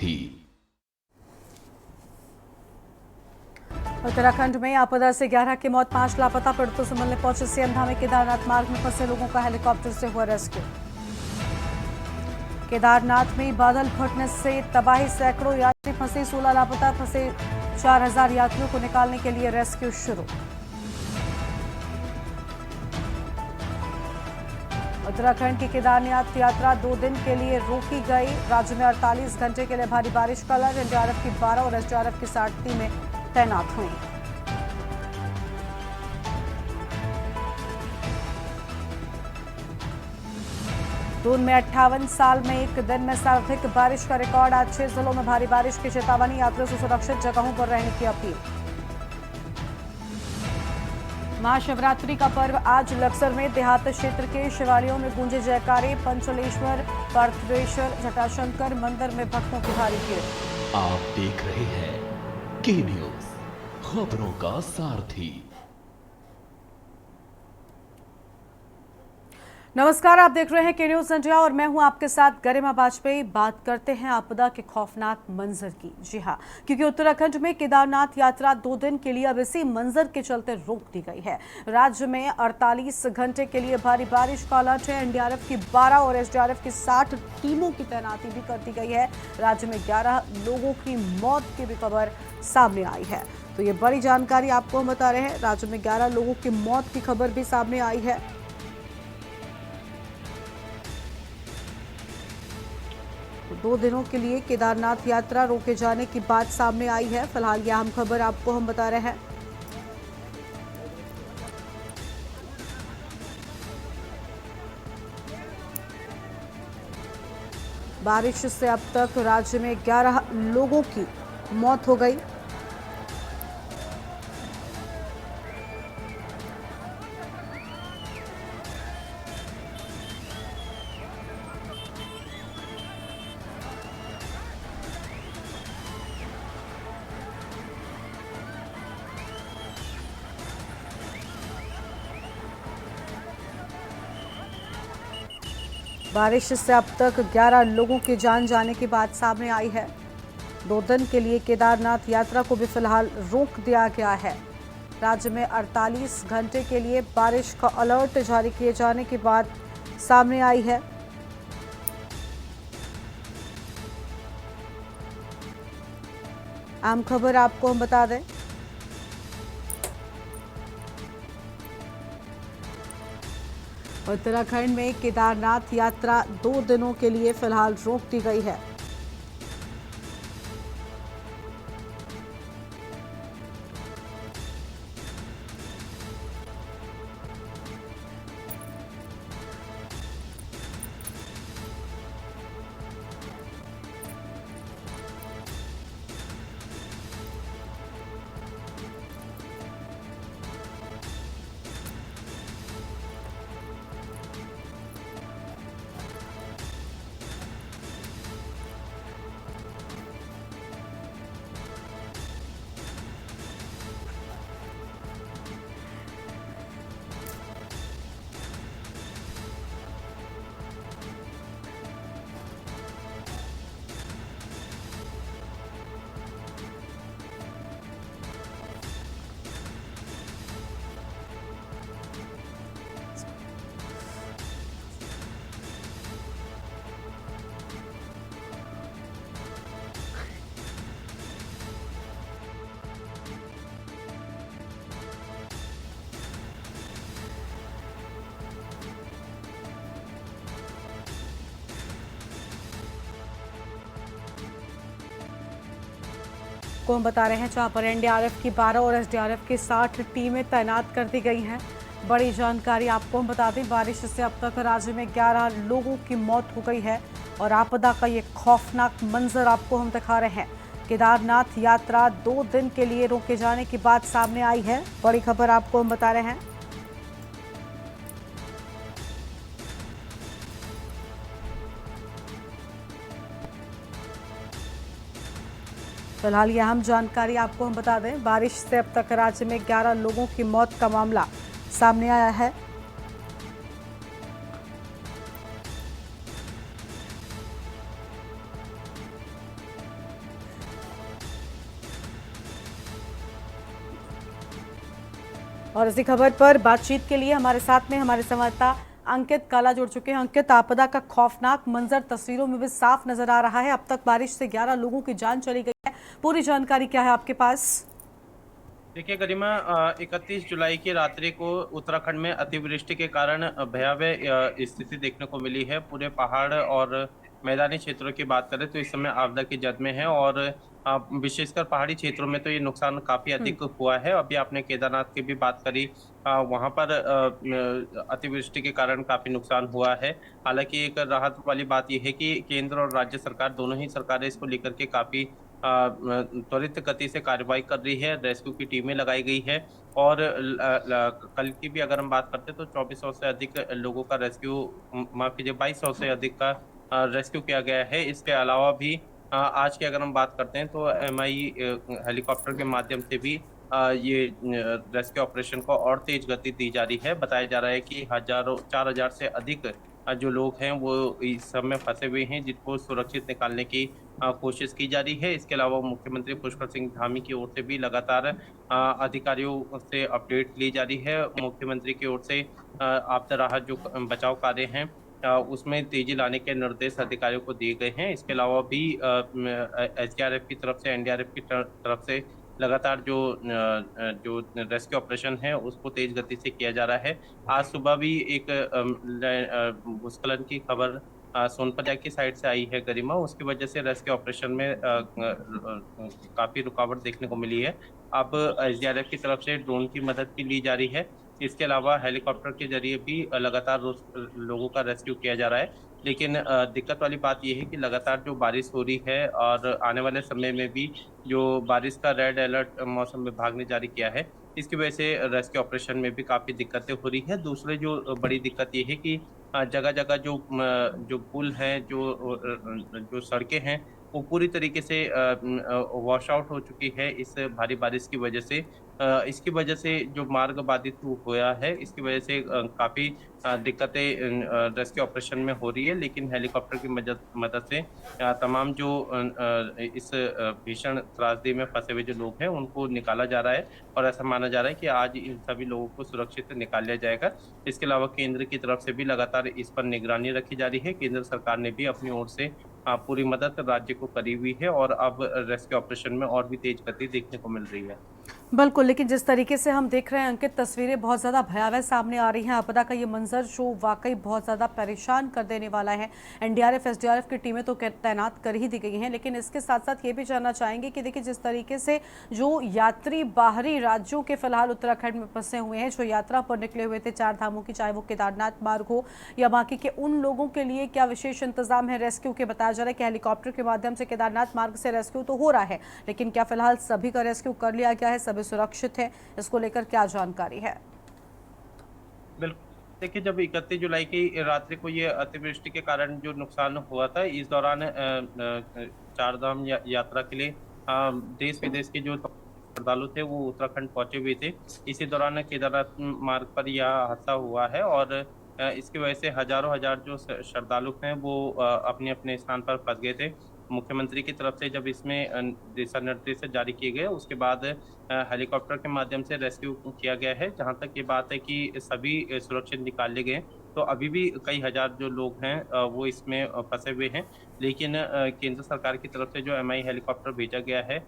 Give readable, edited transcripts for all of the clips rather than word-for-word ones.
सारथी। उत्तराखंड में आपदा से 11 की मौत, 5 लापता। पीड़ितों से मिलने पहुंचे सीएम धामी। केदारनाथ मार्ग में फंसे लोगों का हेलीकॉप्टर से हुआ रेस्क्यू। केदारनाथ में बादल फटने से तबाही, सैकड़ों यात्री फंसे, 16 लापता। फंसे 4000 यात्रियों को निकालने के लिए रेस्क्यू शुरू। उत्तराखंड की केदारनाथ यात्रा 2 दिन के लिए रोकी गई। राज्य में 48 घंटे के लिए भारी बारिश का अलर्ट। एनडीआरएफ की 12 और एसडीआरएफ की 60 टीमें तैनात हुई। दून में 58 साल में एक दिन में सर्वाधिक बारिश का रिकॉर्ड। आज 6 जिलों में भारी बारिश की चेतावनी। यात्रियों से सुरक्षित जगहों पर रहने की अपील। महाशिवरात्रि का पर्व आज लक्सर में देहात क्षेत्र के शिवालयों में गूंजे जयकारे। पंचलेश्वर, पार्थेश्वर, जटाशंकर मंदिर में भक्तों की भारी भीड़। आप देख रहे हैं के न्यूज, खबरों का सारथी। नमस्कार, आप देख रहे हैं के न्यूज इंडिया और मैं हूं आपके साथ गरिमा वाजपेयी। बात करते हैं आपदा के खौफनाक मंजर की। जी हां, क्योंकि उत्तराखंड में केदारनाथ यात्रा 2 दिन के लिए अब इसी मंजर के चलते रोक दी गई है। राज्य में 48 घंटे के लिए भारी बारिश का अलर्ट है। एनडीआरएफ की 12 और एसडीआरएफ की 60 टीमों की तैनाती भी कर दी गई है। राज्य में 11 लोगों की मौत की भी खबर सामने आई है। तो ये बड़ी जानकारी आपको हम बता रहे हैं। राज्य में 11 लोगों की मौत की खबर भी सामने आई है। 2 दिनों के लिए केदारनाथ यात्रा रोके जाने की बात सामने आई है। फिलहाल यह अहम खबर आपको हम बता रहे हैं। बारिश से अब तक राज्य में 11 लोगों की मौत हो गई। बारिश से अब तक 11 लोगों की जान जाने की बात सामने आई है। 2 दिन के लिए केदारनाथ यात्रा को भी फिलहाल रोक दिया गया है। राज्य में 48 घंटे के लिए बारिश का अलर्ट जारी किए जाने की बात सामने आई है। अहम खबर आपको हम बता दें। उत्तराखंड में केदारनाथ यात्रा 2 दिनों के लिए फिलहाल रोक दी गई है। को हम बता रहे हैं, जहां पर एनडीआरएफ की 12 और एसडीआरएफ की 60 टीमें तैनात कर दी गई हैं। बड़ी जानकारी आपको हम बता दें, बारिश से अब तक राज्य में 11 लोगों की मौत हो गई है और आपदा का ये खौफनाक मंजर आपको हम दिखा रहे हैं। केदारनाथ यात्रा 2 दिन के लिए रोके जाने की बात सामने आई है। बड़ी खबर आपको हम बता रहे हैं। फिलहाल यह अहम जानकारी आपको हम बता दें, बारिश से अब तक राज्य में 11 लोगों की मौत का मामला सामने आया है। और इसी खबर पर बातचीत के लिए हमारे साथ में हमारे संवाददाता अंकित काला जुड़ चुके हैं। अंकित, आपदा का खौफनाक मंजर तस्वीरों में भी साफ नजर आ रहा है। अब तक बारिश से 11 लोगों की जान चली गई है। पूरी जानकारी क्या है आपके पास? देखिए गरिमा, 31 जुलाई की रात्रि को उत्तराखंड में अतिवृष्टि के कारण भयावह स्थिति देखने को मिली है। पूरे पहाड़ और मैदानी क्षेत्रों की बात करें तो इस समय आपदा की जद में है, और विशेषकर पहाड़ी क्षेत्रों में तो ये नुकसान काफी अधिक हुआ है। अभी आपने केदारनाथ की भी बात करी, वहां पर अतिवृष्टि के कारण काफी नुकसान हुआ है। हालांकि एक राहत वाली बात यह है कि केंद्र और राज्य सरकार दोनों ही सरकारें इसको लेकर के काफी त्वरित गति से कार्रवाई कर रही है। रेस्क्यू की टीमें लगाई गई है, और कल की भी अगर हम बात करते हैं तो 2400 से अधिक लोगों का रेस्क्यू, माफ कीजिए 2200 से अधिक का रेस्क्यू किया गया है। इसके अलावा भी आज की अगर हम बात करते हैं तो एमआई हेलीकॉप्टर के माध्यम से भी ये रेस्क्यू ऑपरेशन को और तेज गति दी जा रही है। बताया जा रहा है कि 4000 से अधिक जो लोग हैं वो इस सब में फंसे हुए हैं, जिनको सुरक्षित निकालने की कोशिश की जा रही है। इसके अलावा मुख्यमंत्री पुष्कर सिंह धामी की ओर से भी लगातार अधिकारियों से अपडेट ली जा रही है। मुख्यमंत्री की ओर से आपदा राहत जो बचाव कार्य हैं उसमें तेजी लाने के निर्देश अधिकारियों को दिए गए हैं। इसके अलावा भी एसडीआरएफ की तरफ से, एनडीआरएफ की तरफ से लगातार जो रेस्क्यू ऑपरेशन है उसको तेज गति से किया जा रहा है। आज सुबह भी एक भूस्खलन की खबर सोनपत की साइड से आई है गरिमा, उसकी वजह से रेस्क्यू ऑपरेशन में काफी रुकावट देखने को मिली है। अब एसडीआरएफ की तरफ से ड्रोन की मदद भी ली जा रही है। इसके अलावा हेलीकॉप्टर के जरिए भी लगातार लोगों का रेस्क्यू किया जा रहा है। लेकिन दिक्कत वाली बात यह है कि लगातार जो बारिश हो रही है, और आने वाले समय में भी जो बारिश का रेड अलर्ट मौसम विभाग ने जारी किया है, इसकी वजह से रेस्क्यू ऑपरेशन में भी काफी दिक्कतें हो रही है। दूसरे जो बड़ी दिक्कत ये है कि जगह जगह जो पुल हैं, जो सड़कें हैं, वो पूरी तरीके से वॉश आउट हो चुकी है इस भारी बारिश की वजह से। इसकी वजह से जो मार्ग बाधित हुआ है, इसकी वजह से काफी दिक्कतें रेस्क्यू ऑपरेशन में हो रही है। लेकिन हेलीकॉप्टर की मदद से तमाम जो इस भीषण त्रासदी में फंसे हुए जो लोग हैं उनको निकाला जा रहा है, और ऐसा माना जा रहा है कि आज इन सभी लोगों को सुरक्षित निकाल लिया जाएगा। इसके अलावा केंद्र की तरफ से भी लगातार इस पर निगरानी रखी जा रही है। केंद्र सरकार ने भी अपनी ओर से पूरी मदद राज्य को करी हुई है, और अब रेस्क्यू ऑपरेशन में और भी तेज गति देखने को मिल रही है। बिल्कुल, लेकिन जिस तरीके से हम देख रहे हैं अंकित, तस्वीरें बहुत ज़्यादा भयावह सामने आ रही हैं। आपदा का ये मंजर जो वाकई बहुत ज़्यादा परेशान कर देने वाला है। एनडीआरएफ, एसडीआरएफ की टीमें तो तैनात कर ही दी गई हैं, लेकिन इसके साथ साथ ये भी जानना चाहेंगे कि देखिए जिस तरीके से जो यात्री बाहरी राज्यों के फिलहाल उत्तराखंड में फंसे हुए हैं, जो यात्रा पर निकले हुए थे 4 धामों की, चाहे वो केदारनाथ मार्ग हो या बाकी के, उन लोगों के लिए क्या विशेष इंतजाम है रेस्क्यू के? बताया जा रहा है कि हेलीकॉप्टर के माध्यम से केदारनाथ मार्ग से रेस्क्यू तो हो रहा है, लेकिन क्या फिलहाल सभी का रेस्क्यू कर लिया गया है, सभी सुरक्षित है? इसको लेकर क्या जानकारी है? बिल्कुल, देखिए जब 31 जुलाई की रात्रि को ये अतिवृष्टि के कारण जो नुकसान हुआ था, इस दौरान चार धाम यात्रा के लिए देश विदेश के जो श्रद्धालु थे वो उत्तराखंड पहुंचे हुए थे। इसी दौरान केदारनाथ मार्ग पर यह हादसा हुआ है, और इसकी वजह से हजारों हजार जो श्रद्धालु हैं वो अपने अपने स्थान पर फंस गए थे। मुख्यमंत्री की तरफ से जब इसमें दिशा निर्देश जारी किए गए, उसके बाद हेलीकॉप्टर के माध्यम से रेस्क्यू किया गया है। जहां तक ये बात है कि सभी सुरक्षित निकाल लिए गए, तो अभी भी कई हजार जो लोग हैं वो इसमें फंसे हुए हैं। लेकिन केंद्र सरकार की तरफ से जो एमआई हेलीकॉप्टर भेजा गया है,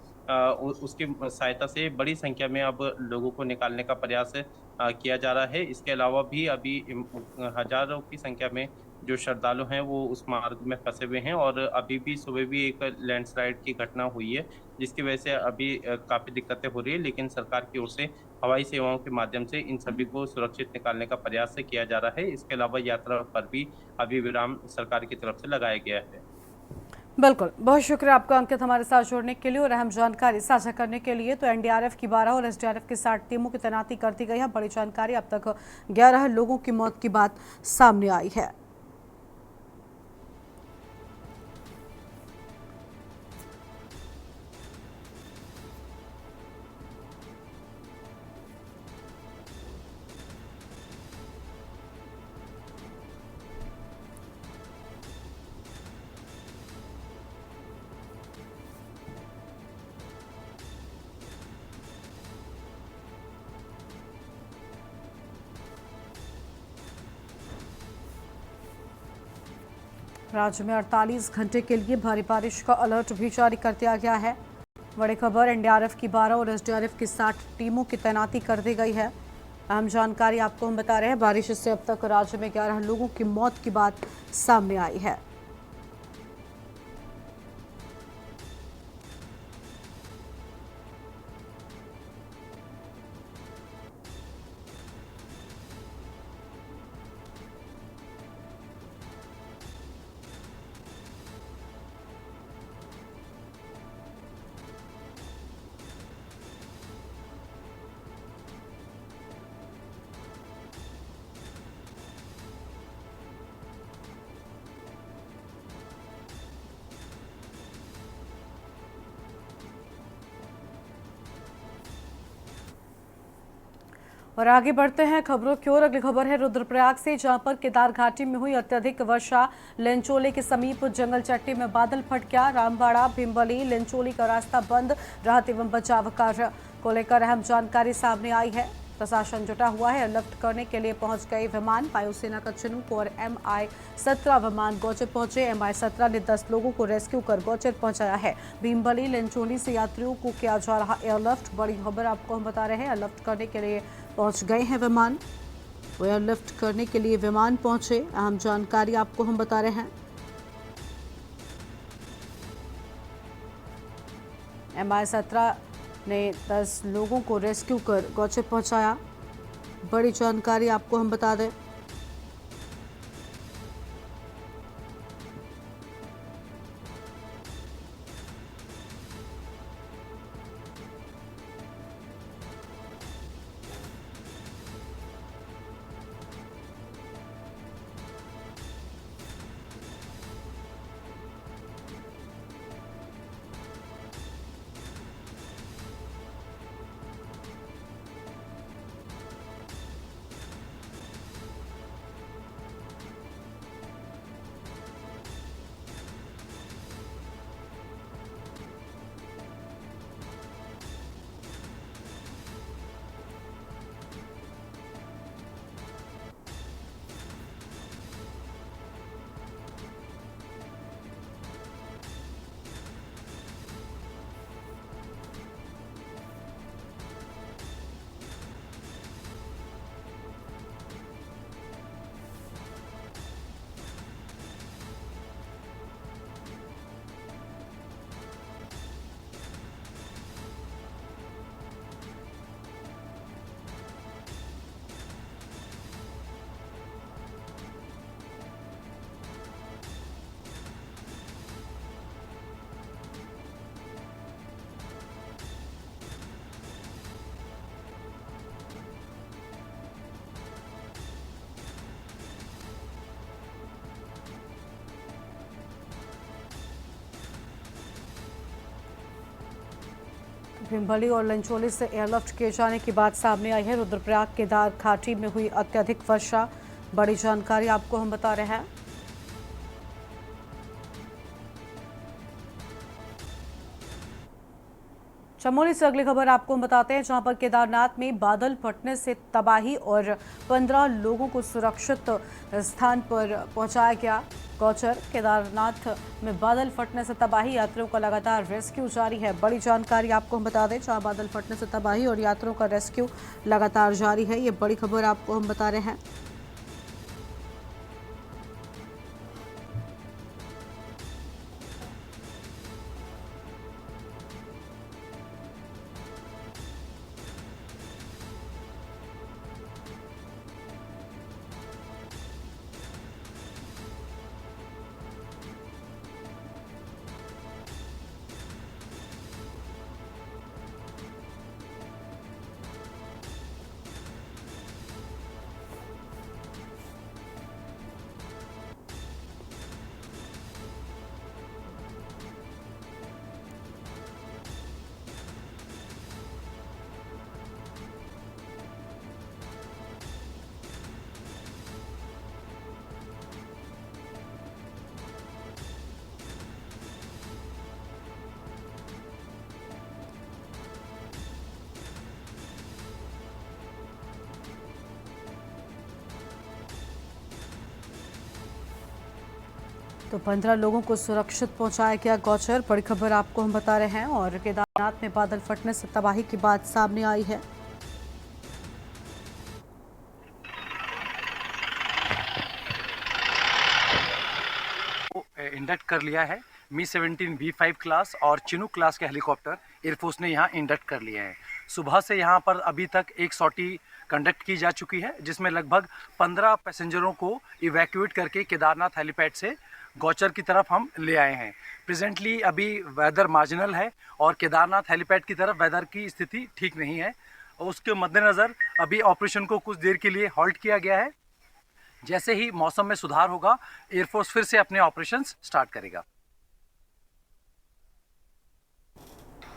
उसकी सहायता से बड़ी संख्या में अब लोगों को निकालने का प्रयास किया जा रहा है। इसके अलावा भी अभी हजारों की संख्या में जो श्रद्धालु हैं वो उस मार्ग में फंसे हुए हैं, और अभी भी सुबह भी एक लैंडस्लाइड की घटना हुई है, जिसकी वजह से अभी काफ़ी दिक्कतें हो रही है। लेकिन सरकार की ओर से हवाई सेवाओं के माध्यम से इन सभी को सुरक्षित निकालने का प्रयास किया जा रहा है। इसके अलावा यात्रा पर भी अभी विराम सरकार की तरफ से लगाया गया है। बिल्कुल, बहुत शुक्रिया आपका अंकित हमारे साथ जुड़ने के लिए और अहम जानकारी साझा करने के लिए। तो एनडीआरएफ की 12 और एसडीआरएफ की 60 टीमों की तैनाती कर दी गई है। बड़ी जानकारी, अब तक 11 लोगों की मौत की बात सामने आई है। राज्य में 48 घंटे के लिए भारी बारिश का अलर्ट भी जारी कर दिया गया है। बड़ी खबर, एनडीआरएफ की 12 और एसडीआरएफ की 60 टीमों की तैनाती कर दी गई है। अहम जानकारी आपको हम बता रहे हैं, बारिश से अब तक राज्य में 11 लोगों की मौत की बात सामने आई है। और आगे बढ़ते हैं खबरों की ओर। अगली खबर है रुद्रप्रयाग से, जहां पर केदार घाटी में हुई अत्यधिक वर्षा। लेंचोली के समीप जंगल चट्टी में बादल फट गया। रामबाड़ा, भीमबली, लेंचोली का रास्ता बंद। राहत एवं बचाव कार्य को लेकर अहम जानकारी सामने आई है। प्रशासन जुटा हुआ है। एयरलिफ्ट करने के लिए पहुंच गए विमान। वायुसेना का चिनूक और MI-17 विमान गौचर पहुंचे। MI-17 ने 10 लोगों को रेस्क्यू कर गौचर पहुंचाया है। भीमबली, लेंचोली से यात्रियों को किया जा रहा एयरलिफ्ट। बड़ी खबर आपको हम बता रहे हैं, एयरलिफ्ट करने के लिए पहुंच गए हैं विमान। वो एयरलिफ्ट करने के लिए विमान पहुंचे। अहम जानकारी आपको हम बता रहे हैं। MI-17 ने 10 लोगों को रेस्क्यू कर गौचर पहुंचाया। बड़ी जानकारी आपको हम बता दें, भीमबली और लंचोली से एयरलिफ्ट किए जाने की बात सामने आई है। रुद्रप्रयाग केदार घाटी में हुई अत्यधिक वर्षा। बड़ी जानकारी आपको हम बता रहे हैं। चमोली से अगली खबर आपको हम बताते हैं, जहां पर केदारनाथ में बादल फटने से तबाही और 15 लोगों को सुरक्षित स्थान पर पहुंचाया गया। गौचर, केदारनाथ में बादल फटने से तबाही, यात्रियों का लगातार रेस्क्यू जारी है। बड़ी जानकारी आपको हम बता दें, जहां बादल फटने से तबाही और यात्रियों का रेस्क्यू लगातार जारी है। ये बड़ी खबर आपको हम बता रहे हैं। तो 15 लोगों को सुरक्षित पहुंचाया गया गौचर। बड़ी खबर आपको हम बता रहे हैं। और केदारनाथ में बादल फटने से तबाही की बात सामने आई है। इंडक्ट कर लिया है। मी-17 V5 क्लास और चिनूक क्लास के हेलीकॉप्टर एयरफोर्स ने यहाँ इंडक्ट कर लिए हैं। सुबह से यहाँ पर अभी तक एक सॉर्टी कंडक्ट की जा चुकी है, जिसमें लगभग 15 पैसेंजरों को इवैक्यूएट करके केदारनाथ हेलीपैड से गौचर की तरफ हम ले आए हैं। प्रेजेंटली अभी वेदर मार्जिनल है और केदारनाथ हेलीपैड की तरफ वेदर की स्थिति ठीक नहीं है। उसके मद्देनज़र अभी ऑपरेशन को कुछ देर के लिए हॉल्ट किया गया है। जैसे ही मौसम में सुधार होगा, एयरफोर्स फिर से अपने ऑपरेशंस स्टार्ट करेगा।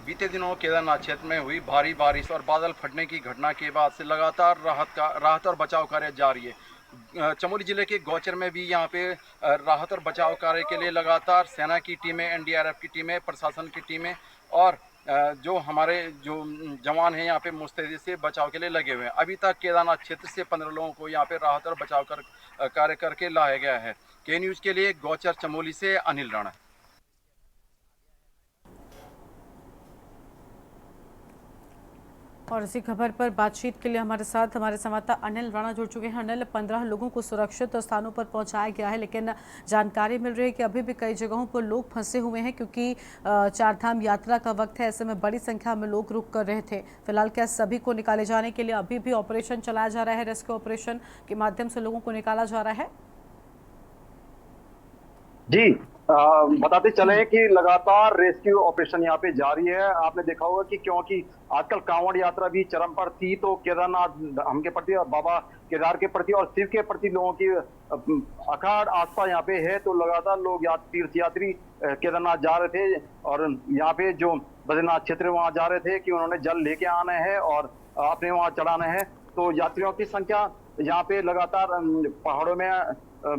बीते दिनों केदारनाथ क्षेत्र में हुई भारी बारिश और बादल फटने की घटना के बाद से लगातार राहत और बचाव कार्य जारी है। चमोली जिले के गौचर में भी यहाँ पे राहत और बचाव कार्य के लिए लगातार सेना की टीमें, एनडीआरएफ की टीमें, प्रशासन की टीमें और जो हमारे जो जवान हैं यहाँ पे मुस्तैदी से बचाव के लिए लगे हुए हैं। अभी तक केदारनाथ क्षेत्र से 15 लोगों को यहाँ पे राहत और बचाव कार्य करके लाया गया है। के न्यूज़ के लिए गौचर चमोली से अनिल राणा। और इसी खबर पर बातचीत के लिए हमारे साथ हमारे संवाददाता अनिल राणा जुड़ चुके हैं। अनिल, 15 लोगों को सुरक्षित स्थानों पर पहुंचाया गया है, लेकिन जानकारी मिल रही है कि अभी भी कई जगहों पर लोग फंसे हुए हैं, क्योंकि चारधाम यात्रा का वक्त है। ऐसे में बड़ी संख्या में लोग रुक कर रहे थे। फिलहाल क्या सभी को निकाले जाने के लिए अभी भी ऑपरेशन चलाया जा रहा है? रेस्क्यू ऑपरेशन के माध्यम से लोगों को निकाला जा रहा है? जी, बताते चले कि लगातार रेस्क्यू ऑपरेशन यहाँ पे जारी है। आपने देखा होगा कि क्योंकि आजकल कांवड़ यात्रा भी चरम पर थी, तो केदारनाथ हम के प्रति और बाबा केदार के प्रति और शिव के प्रति लोगों की अखाड़ आस्था यहाँ पे है। तो लगातार लोग तीर्थ यात्री केदारनाथ जा रहे थे और यहाँ पे जो बद्रीनाथ क्षेत्र वहाँ जा रहे थे कि उन्होंने जल लेके आना है और अपने वहाँ चढ़ाना है। तो यात्रियों की संख्या यहाँ पे लगातार पहाड़ों में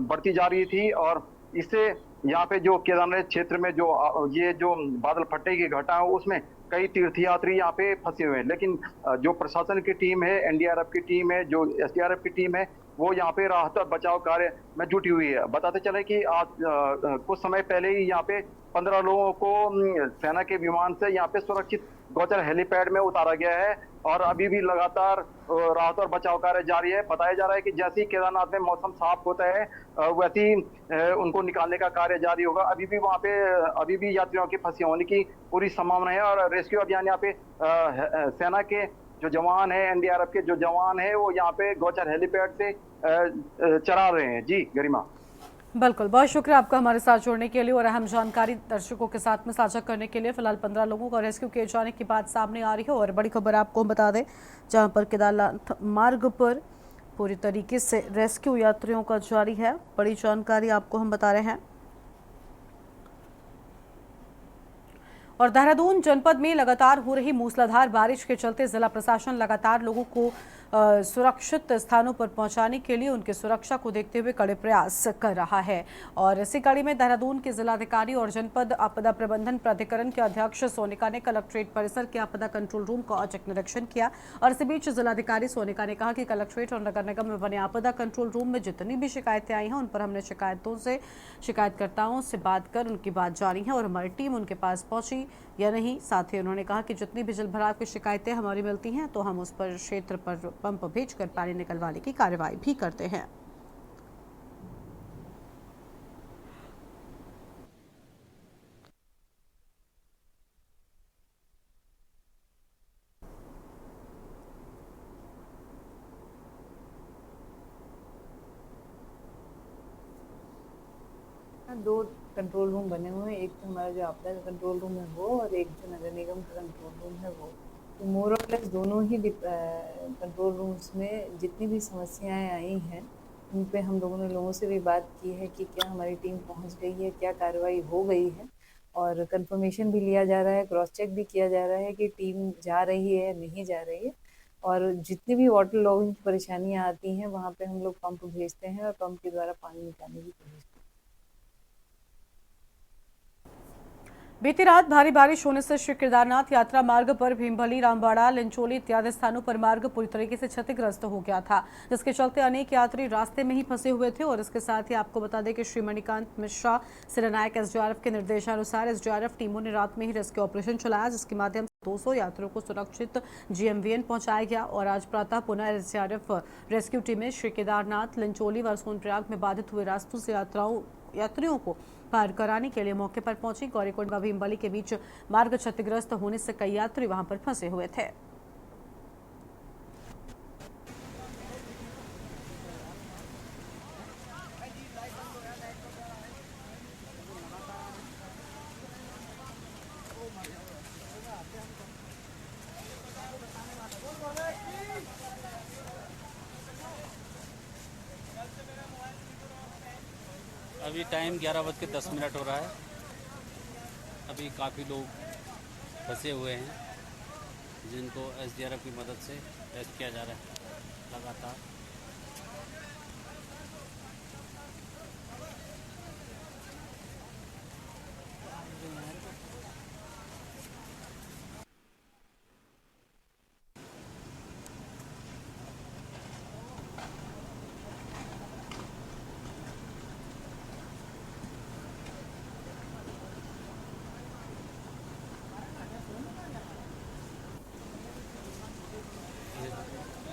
बढ़ती जा रही थी और इससे यहाँ पे जो केदारनाथ क्षेत्र में जो बादल फटने की घटना है उसमें कई तीर्थयात्री यहाँ पे फंसे हुए हैं। लेकिन जो प्रशासन की टीम है, एनडीआरएफ की टीम है, जो एसडीआरएफ की टीम है, वो यहाँ पे राहत और बचाव कार्य में जुटी हुई है। बताते चले कि आज कुछ समय पहले ही यहाँ पे 15 लोगों को सेना के विमान से यहाँ पे सुरक्षित गौचर हेलीपैड में उतारा गया है और अभी भी लगातार राहत और बचाव कार्य जारी है। बताया जा रहा है कि जैसे ही केदारनाथ में मौसम साफ होता है वैसे ही उनको निकालने का कार्य जारी होगा। अभी भी वहाँ पे अभी भी यात्रियों के फंसे होने की पूरी संभावना है और रेस्क्यू अभियान यहाँ पे सेना के जो जवान है, एनडीआरएफ के जो जवान है, वो यहाँ पे गौचर हेलीपैड से चला रहे हैं। जी गरिमा। बिल्कुल, बहुत शुक्रिया आपका हमारे साथ जुड़ने के लिए और अहम जानकारी दर्शकों के साथ में साझा करने के लिए। फिलहाल 15 लोगों को रेस्क्यू किए जाने की बात सामने आ रही है। और बड़ी खबर आपको बता दें, जहां पर केदारनाथ मार्ग पर पूरी तरीके से रेस्क्यू यात्रियों का जारी है। बड़ी जानकारी आपको हम बता रहे हैं। और देहरादून जनपद में लगातार हो रही मूसलाधार बारिश के चलते जिला प्रशासन लगातार लोगों को सुरक्षित स्थानों पर पहुंचाने के लिए उनकी सुरक्षा को देखते हुए कड़े प्रयास कर रहा है। और इसी कड़ी में देहरादून के जिलाधिकारी और जनपद आपदा प्रबंधन प्राधिकरण के अध्यक्ष सोनिका ने कलेक्ट्रेट परिसर के आपदा कंट्रोल रूम का औचक निरीक्षण किया। और इसी बीच जिलाधिकारी सोनिका ने कहा कि कलेक्ट्रेट और नगर निगम में बने आपदा कंट्रोल रूम में जितनी भी शिकायतें आई हैं उन पर हमने शिकायतकर्ताओं से बात कर उनकी बात जानी है और हमारी टीम उनके पास पहुंची या नहीं। साथ ही उन्होंने कहा कि जितनी भी जलभराव की शिकायतें हमारी मिलती हैं तो हम उस पर क्षेत्र पर पंप भेजकर पानी निकलवाने की कार्रवाई भी करते हैं। दो कंट्रोल रूम बने हुए हैं, एक तो हमारा जो आपदा का कंट्रोल रूम है वो और एक जो नगर निगम का कंट्रोल रूम है वो। तो मोर और लेस दोनों ही कंट्रोल रूम्स में जितनी भी समस्याएं आई हैं उन पे हम लोगों ने लोगों से भी बात की है कि क्या हमारी टीम पहुंच गई है, क्या कार्रवाई हो गई है। और कंफर्मेशन भी लिया जा रहा है, क्रॉस चेक भी किया जा रहा है कि टीम जा रही है या नहीं जा रही है। और जितनी भी वाटर लॉगिंग की परेशानियाँ आती हैं वहाँ पे हम लोग पंप भेजते हैं और पंप के द्वारा पानी निकालने की कोशिश करते हैं। बीती रात भारी बारिश होने से श्री केदारनाथ यात्रा मार्ग पर भीमभली, रामबाड़ा, लिंचोली इत्यादि स्थानों पर मार्ग पूरी तरीके से क्षतिग्रस्त हो गया था, जिसके चलते अनेक यात्री रास्ते में ही फंसे हुए थे। और इसके साथ ही आपको बता दें कि श्री मणिकांत मिश्रा, सेनानायक एसडीआरएफ के निर्देशानुसार एसडीआरएफ टीमों ने रात में ही रेस्क्यू ऑपरेशन चलाया, जिसके माध्यम से 200 यात्रियों को सुरक्षित जीएमवीएन पहुंचाया गया। और आज प्रातः पुनः एसडीआरएफ रेस्क्यू टीमें श्री केदारनाथ, लिंचोली व सोनप्रयाग में बाधित हुए रास्तों से यात्रियों को पार कराने के लिए मौके पर पहुंची। गौरीकुंड व भीमबली के बीच मार्ग क्षतिग्रस्त होने से कई यात्री वहां पर फंसे हुए थे। अभी टाइम 11:10 हो रहा है। अभी काफ़ी लोग फंसे हुए हैं, जिनको एसडीआरएफ की मदद से रेस्क्यू किया जा रहा है लगातार।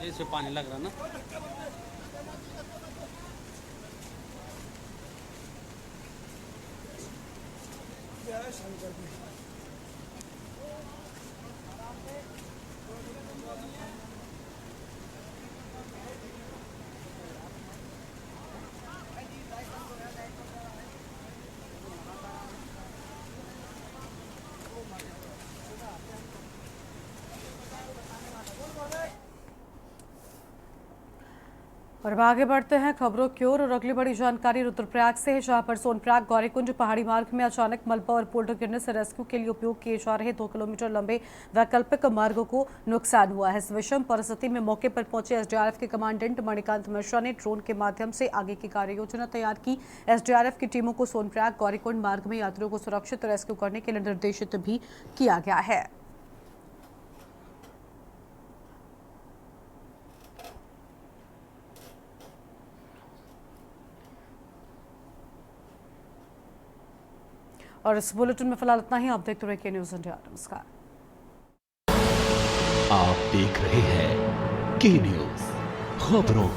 इसमें पानी लग रहा ना। और अब आगे बढ़ते हैं खबरों की ओर। और अगली बड़ी जानकारी रुद्रप्रयाग से है, जहां पर सोनप्रयाग गौरीकुंज पहाड़ी मार्ग में अचानक मलबा और पोल्डर गिरने से रेस्क्यू के लिए उपयोग किए जा रहे 2 किलोमीटर लंबे वैकल्पिक मार्गों को नुकसान हुआ है। इस विषम परिस्थिति में मौके पर पहुंचे एसडीआरएफ के कमांडेंट मणिकांत मिश्रा ने ड्रोन के माध्यम से आगे की कार्य योजना तैयार की। एसडीआरएफ की टीमों को सोनप्रयाग गौरीकुंड मार्ग में यात्रियों को सुरक्षित रेस्क्यू करने के लिए निर्देशित भी किया गया है। और इस बुलेटिन में फिलहाल इतना ही। आप देखते रहिए के न्यूज़ इंडिया। नमस्कार। आप देख रहे हैं के न्यूज़, खबरों का